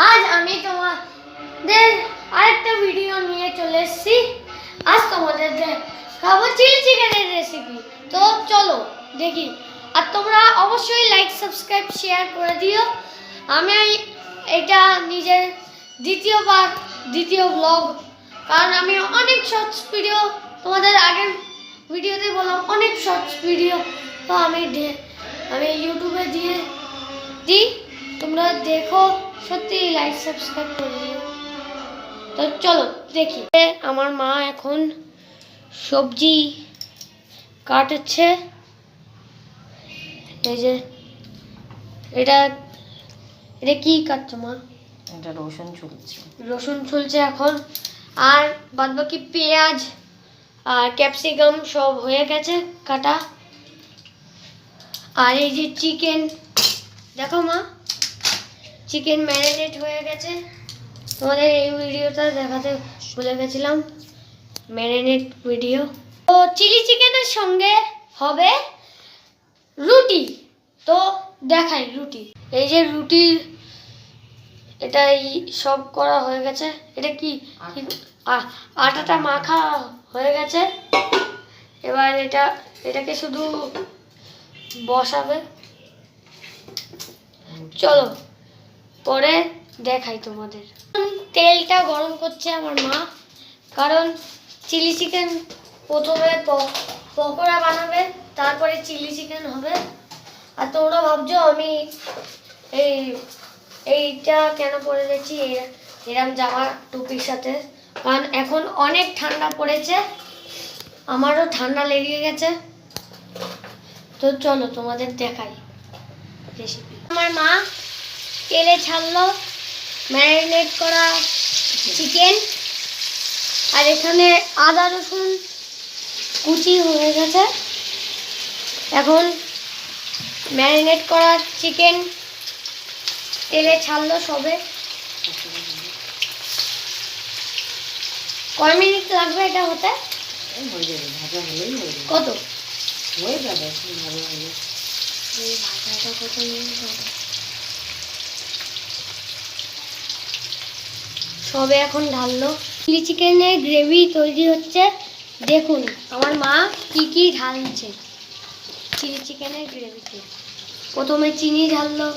আজ আমি তোমাদের আরেকটা ভিডিও নিয়ে চলে এসেছি। আজ তোমাদের খাবো চিলি চিকেনের রেসিপি। তো চলো দেখি। আর তোমরা অবশ্যই লাইক সাবস্ক্রাইব শেয়ার করে দিও। আমি এটা নিজের দ্বিতীয় ব্লগ, কারণ আমি অনেক শর্টস ভিডিও তোমাদের আগের ভিডিওতে বললাম অনেক শর্টস ভিডিও তো আমি ইউটিউবে দিয়ে দিই। তোমরা দেখো, সত্যি লাইক সাবস্ক্রাইব করে দিও। তো চলো দেখি। আমার মা এখন সবজি কাটছে। এই যে এটা কি কাটছো মা? এটা রসুন চলছে এখন। আর বাদবাকি পেঁয়াজ আর ক্যাপসিকাম সব হয়ে গেছে কাটা। আর এই যে চিকেন দেখো মা, চিকেন ম্যারিনেট হয়ে গেছে। তোমাদের এই ভিডিওটা দেখাতে ভুলে গেছিলাম, ম্যারিনেট ভিডিও। তো চিলি চিকেনের সঙ্গে হবে রুটি। তো দেখাই রুটি। এই যে রুটি, এটাই সব করা হয়ে গেছে। এটা কি আটাটা মাখা হয়ে গেছে। এবার এটাকে শুধু বসাবে। চলো পরে দেখাই তোমাদের। তেলটা গরম করছে আমার মা, কারণ চিলি চিকেন প্রথমে পকোড়া বানাবে, তারপরে চিলি চিকেন হবে। আর তোমরা ভাবছো আমি এইটা কেন পরে যাচ্ছি এরম জামা টুপির সাথে, কারণ এখন অনেক ঠান্ডা পড়েছে, আমারও ঠান্ডা লেগে গেছে। তো চলো তোমাদের দেখাই রেসিপি। আমার মা তেলে ছাড়লো ম্যারিনেট করা চিকেন। আর এখানে আদা রসুন কুচি হয়ে গেছে। এখন ম্যারিনেট করা চিকেন তেলে ছাড়লো সবে। কয় মিনিট লাগবে এটা হতে? কত হয়ে যাবে ভালো হলে। ভাজাটা কত মিনিট হবে? সবে এখন ঢাললো। চিলি চিকেনের গ্রেভি তৈরি হচ্ছে। দেখুন আমার মা কি ঢালছে চিলি চিকেনের গ্রেভিতে। প্রথমে চিনি ঢাললো,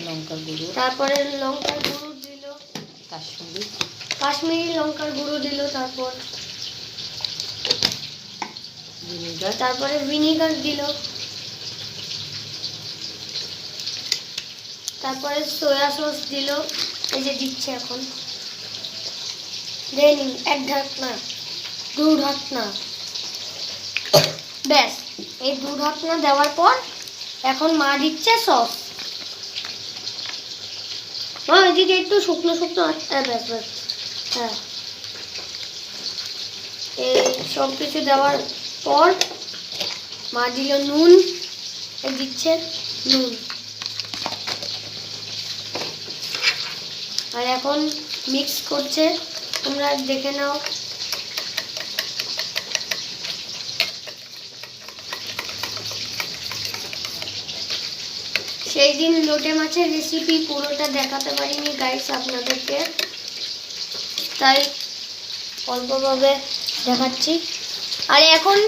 লঙ্কার গুঁড়ো, তারপরে লঙ্কার গুঁড়ো দিল, কাশ্মীরি লঙ্কার গুঁড়ো দিল, তারপরে ভিনিগার দিল, তারপরে সয়া সস দিল। এই যে দিচ্ছে এখন। দেন এক ঢাকনা, দু ঢাকনা, ব্যাস। এই দু ঢাকনা দেওয়ার পর এখন মা দিচ্ছে সস। মা এদিকে একটু শুকনো শুকনো ব্যাস ব্যাস। হ্যাঁ, এই সব কিছু দেওয়ার পর মা দিল নুন, দিচ্ছে নুন। আর এখন মিক্স করছে, তোমরা দেখে নাও। সেই দিন লোটে মাছের রেসিপি পুরোটা দেখাতে পারিনি গাইস আপনাদেরকে, তাই অল্পভাবে দেখাচ্ছি। আর এখন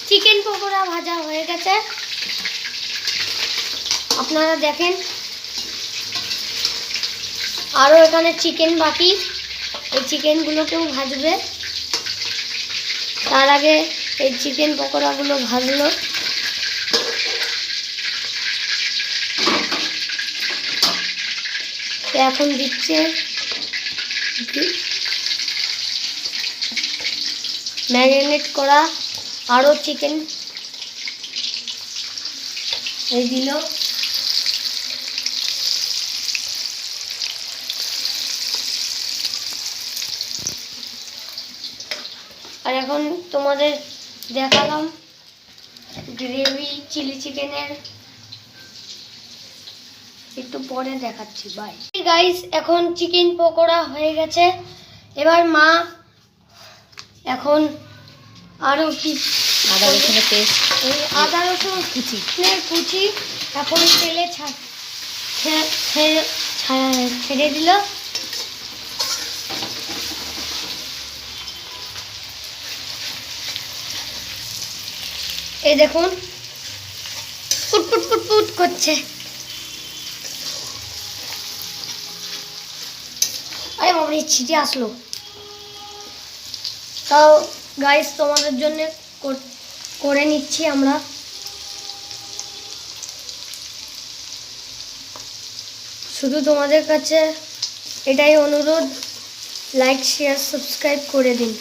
চিকেন পকোড়া ভাজা হয়ে গেছে, আপনারা দেখেন। আরও এখানে চিকেন বাকি, এই চিকেনগুলোকেও ভাজবে। তার আগে এই চিকেন পকোড়াগুলো ভাজলো। এখন দিচ্ছে ম্যারিনেট করা আরও চিকেন, এই দিল। আর এখন তোমাদের দেখালাম গ্রেভি চিলি চিকেনের, একটু পরে দেখাচ্ছি। বাই গাইস, এখন চিকেন পকোড়া হয়ে গেছে। এবার মা এখন আরও কি আদা রসুনের পেস্ট, আদা রসুন কুচি এখন তেলে ছেড়ে দিল। এই দেখুন পুট পুট পুট পুট করছে। আরে বাবা, এই ছিটে আসলো। তাও গাইস তোমাদের জন্য করে নিচ্ছি আমরা। শুধু তোমাদের কাছে এটাই অনুরোধ, লাইক শেয়ার সাবস্ক্রাইব করে দিন।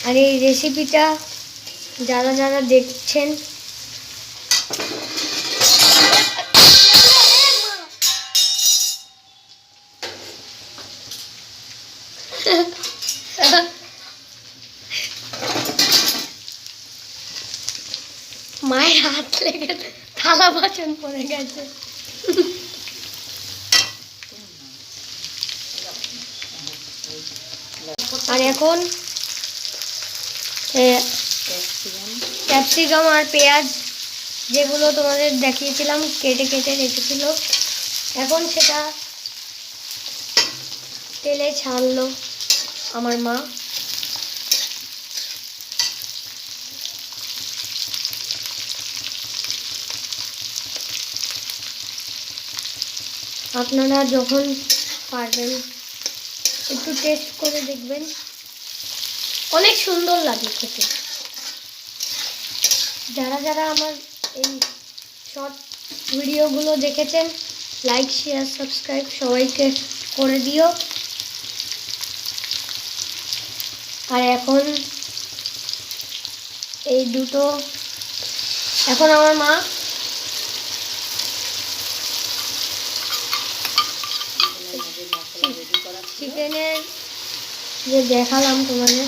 আর এই রেসিপিটা যারা যারা দেখছেন মায়ের হাত লেগে থালা বাসন পড়ে গেছে। আর এখন ক্যাপসিকাম আর পেঁয়াজ যেগুলো তোমাদের দেখিয়েছিলাম কেটে কেটে রেখেছিল, এখন সেটা তেলে ছাড়লো আমার মা। আপনারা যখন পারবেন একটু টেস্ট করে দেখবেন, অনেক সুন্দর লাগে খেতে। যারা যারা আমার এই শর্ট ভিডিওগুলো দেখেছেন, লাইক শেয়ার সাবস্ক্রাইব সবাইকে করে দিও। আর এখন এই দুটো, এখন আমার মা চিকেনের যে দেখালাম তোমাদের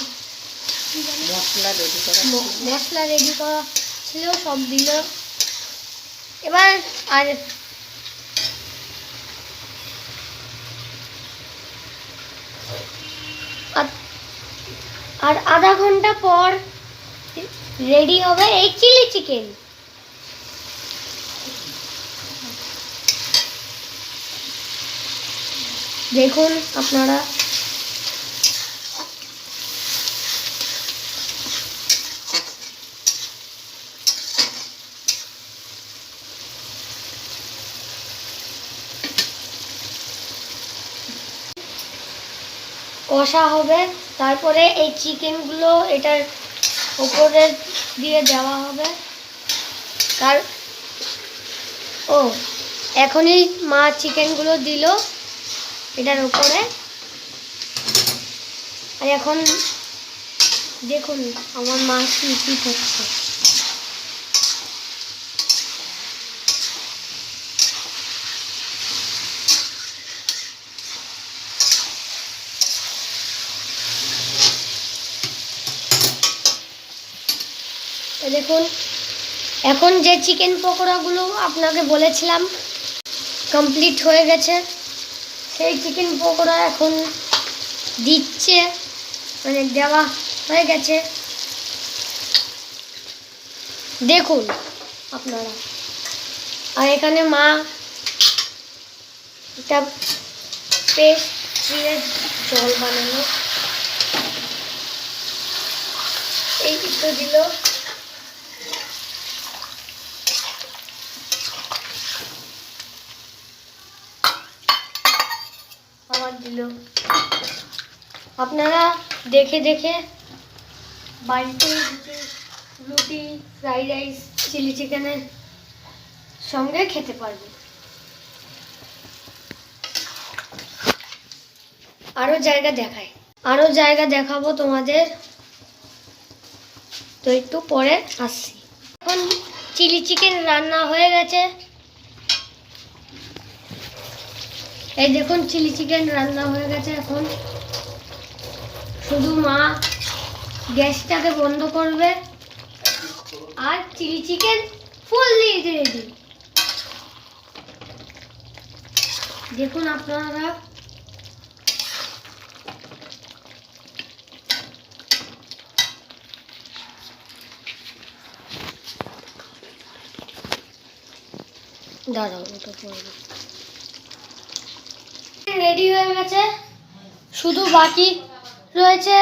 মশলা রেডি করা ছিল সব দিল এবার। আর আধা ঘন্টা পর রেডি হবে এই চিলি চিকেন। দেখুন আপনারা, কষা হবে, তারপরে এই চিকেনগুলো এটার উপরে দিয়ে দেওয়া হবে। এখনই মা চিকেনগুলো দিল এটার উপরে। আর এখন দেখুন আমার মা কি কি করছে। দেখুন এখন যে চিকেন পকোড়াগুলো আপনাকে বলেছিলাম কমপ্লিট হয়ে গেছে, সেই চিকেন পকোড়া এখন দিচ্ছে, মানে দেওয়া হয়ে গেছে। দেখুন আপনারা। আর এখানে মা একটা পেস্ট দিয়ে জল বানানো, এই তো দিল। আবার দিল। আপনারা দেখে দেখে বাড়িতে রুটি ফ্রাইড রাইস চিলি চিকেনের সঙ্গে খেতে পারবেন। আরো জায়গা দেখাবো তোমাদের, তো একটু পরে আসছি। এখন চিলি চিকেন রান্না হয়ে গেছে। এই দেখুন চিলি চিকেন রান্না হয়ে গেছে। এখন শুধু মা গ্যাসটাকে বন্ধ করবে আর চিলি চিকেন ফুললি রেডি। দেখুন আপনারা, দাঁড়াও ওটা করবো। রেডি হয়ে গেছে, শুধু বাকি রয়েছে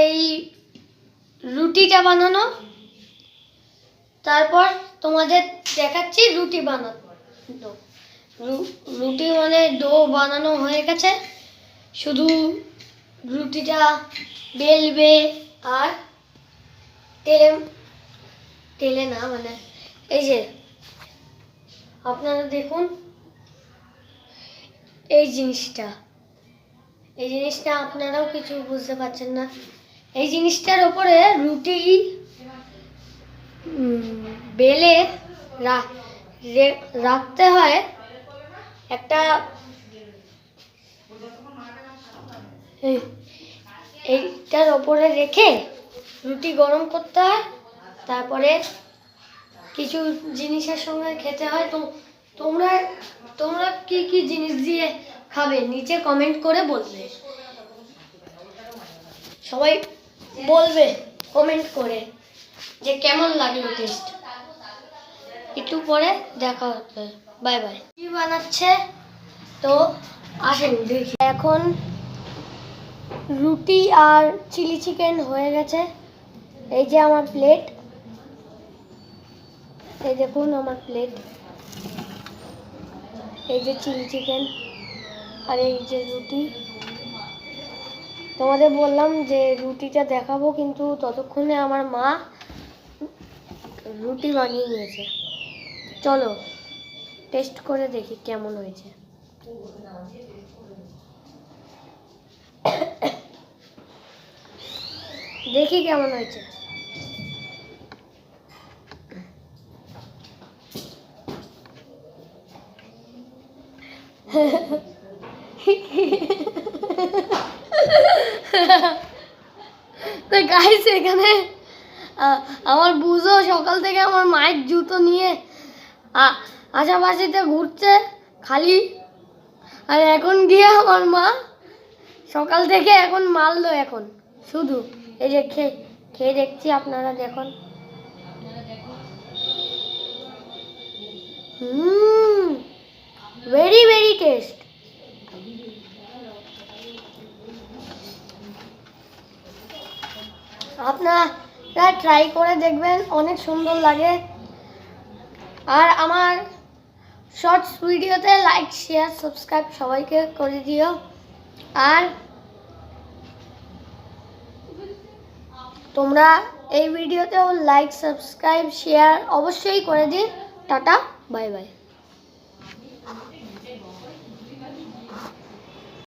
এই রুটিটা বানানো। তারপর তোমাদের দেখাচ্ছি রুটি বানানো। রুটি মানে ডো বানানো হয়ে গেছে, শুধু রুটিটা বেলবে আর তেলে না মানে এই যে আপনারা দেখুন এই জিনিসটা আপনারাও কিছু বুঝতে পারছেন না। এই জিনিসটার ওপরে রুটি বেলে রাখতে হয়। একটা এইটার ওপরে রেখে রুটি গরম করতে হয়, তারপরে কিছু জিনিসের সঙ্গে খেতে হয়। তো তোমরা কি কি জিনিস দিয়ে খাবে নিচে কমেন্ট করে বলবে, সবাই বলবে কমেন্ট করে যে কেমন লাগলো টেস্ট। একটু পরে দেখা হচ্ছে, বাই বাই। কি বানাচ্ছে তো আসেন দেখি। এখন রুটি আর চিলি চিকেন হয়ে গেছে। এই যে আমার প্লেট, এই দেখুন আমার প্লেট, এই যে চিলি চিকেন আর এই যে রুটি। তোমাদের বললাম যে রুটিটা দেখাবো, কিন্তু ততক্ষণে আমার মা রুটি বানিয়ে নিয়েছে। চলো টেস্ট করে দেখি কেমন হয়েছে। দেখি কেমন হয়েছে। তো গাইস এখানে আমার বুঝো সকাল থেকে আমার মায়ের জুতো নিয়ে আশাপাশিতে ঘুরছে খালি। আর এখন গিয়ে আমার মা সকাল থেকে এখন মারলো। এখন শুধু এই যে খেয়ে দেখছি, আপনারা দেখুন। Very very test. আপনারা ট্রাই করে দেখবেন, অনেক সুন্দর লাগে। আর আমার শর্টস ভিডিওতে লাইক শেয়ার সাবস্ক্রাইব সবাইকে করে দিও। আর তোমরা এই ভিডিওতেও লাইক সাবস্ক্রাইব শেয়ার অবশ্যই করে দিন। Tata bye bye.